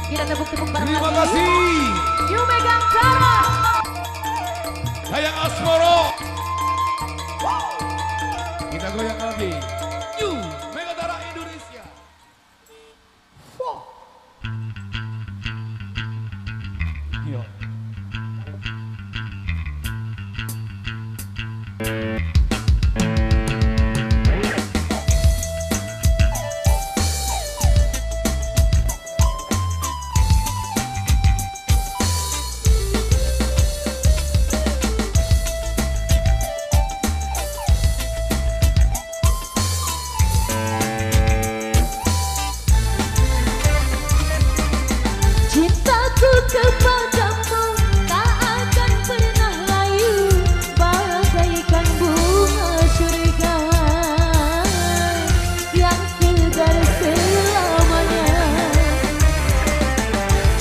Kita tepuk-tepuk bareng Terima lagi. kasih. Yu Megantara. Sayang Asmoro. Kita goyang lagi. Yu Megantara Indonesia. Yo. Cintaku kepadamu tak akan pernah layu, bagaikan bunga surga yang segar selamanya.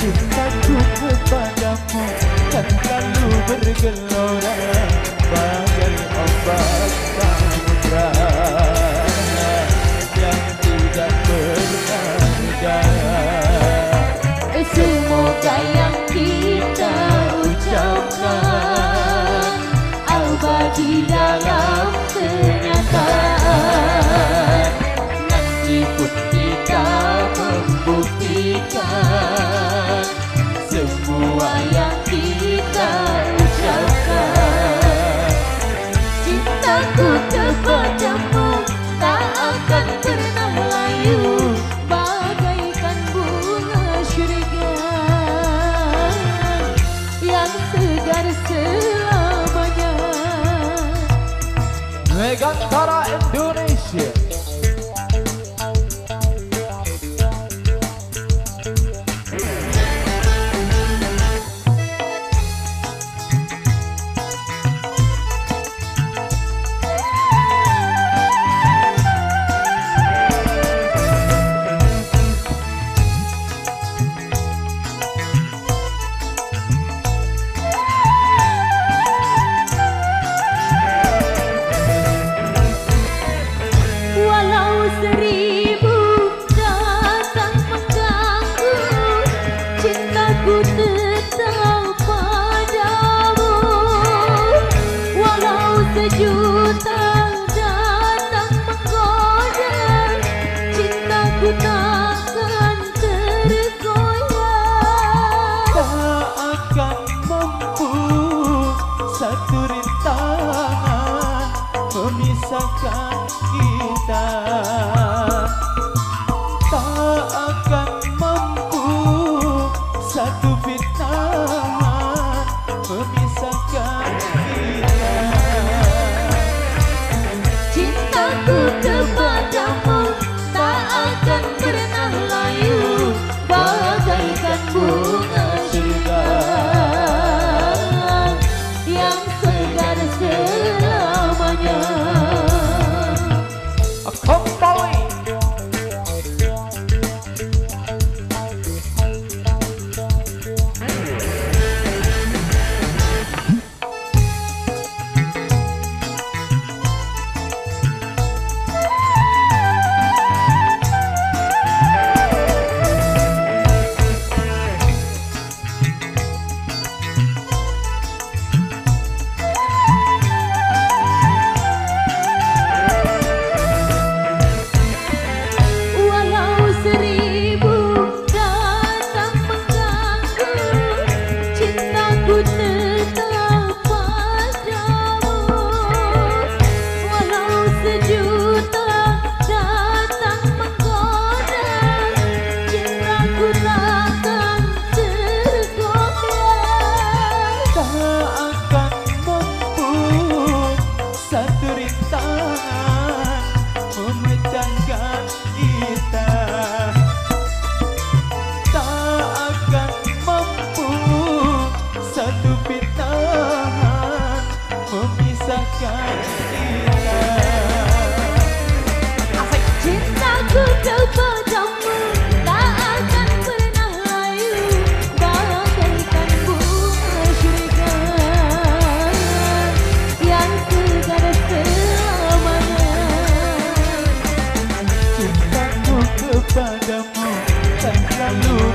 Cintaku kepadamu kan selalu bergelora bagai ombak samudra yang tidak pernah reda. Semoga yang kita ucapkan abadi dalam kenyataan. Nanti pun kita membuktikan semua yang kita ucapkan. Cintaku kepadamu tak akan pernah layu, bagaikan bunga surga yang segar selamanya. Megantara Indonesia.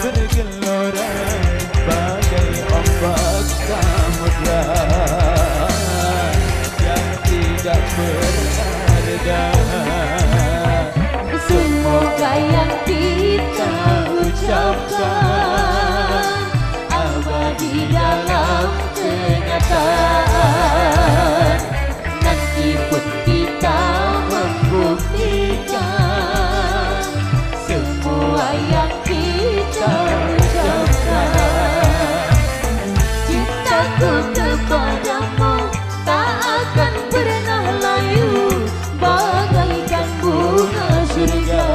bergelora bagai ombak samudra yang tidak berharga. Semoga yang kita ucapkan abadi dalam kenyataan. Nanti pun kita membuktikan semua yang kita ucapkan. Cintaku kepadamu tak akan pernah layu bagaikan bunga surga.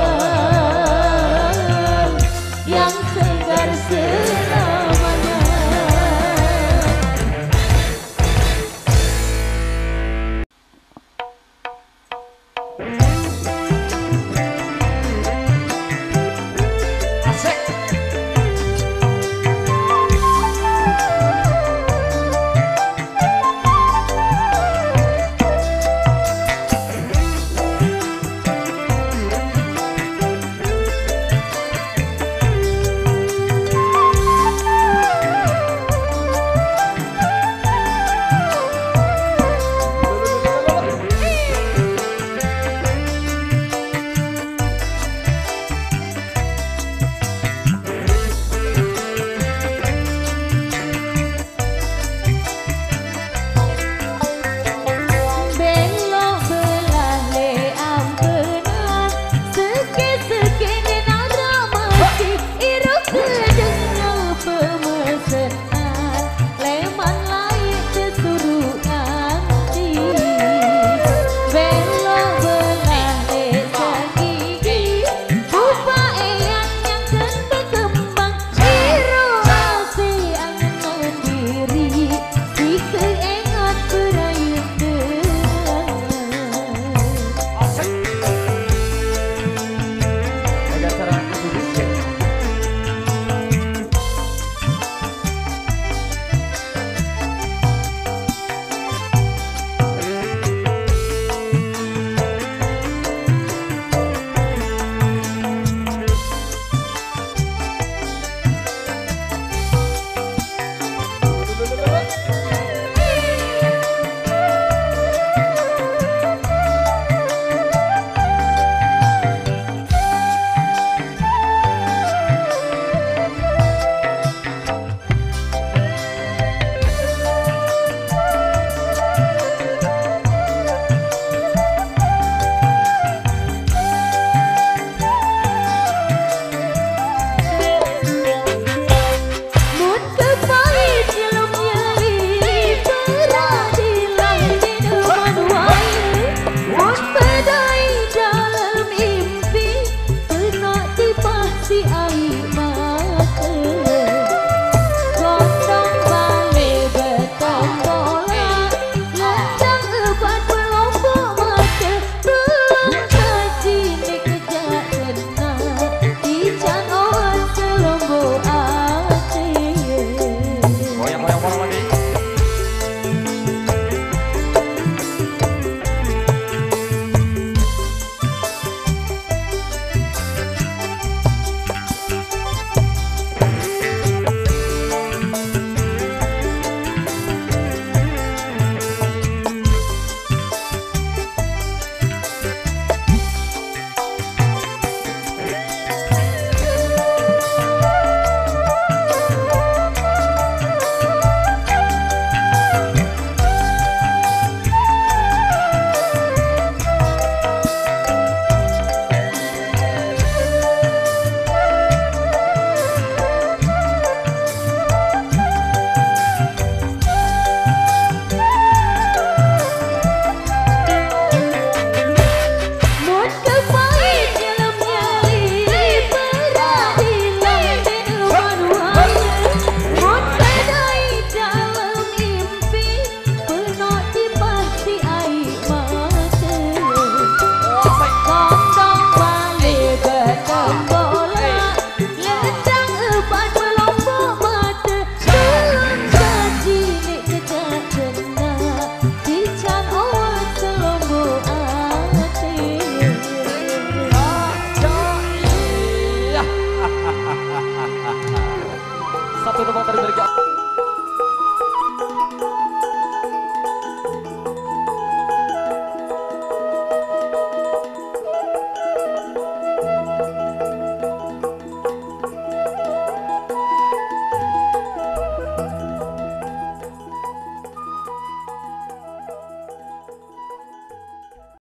satu tempat dari mereka.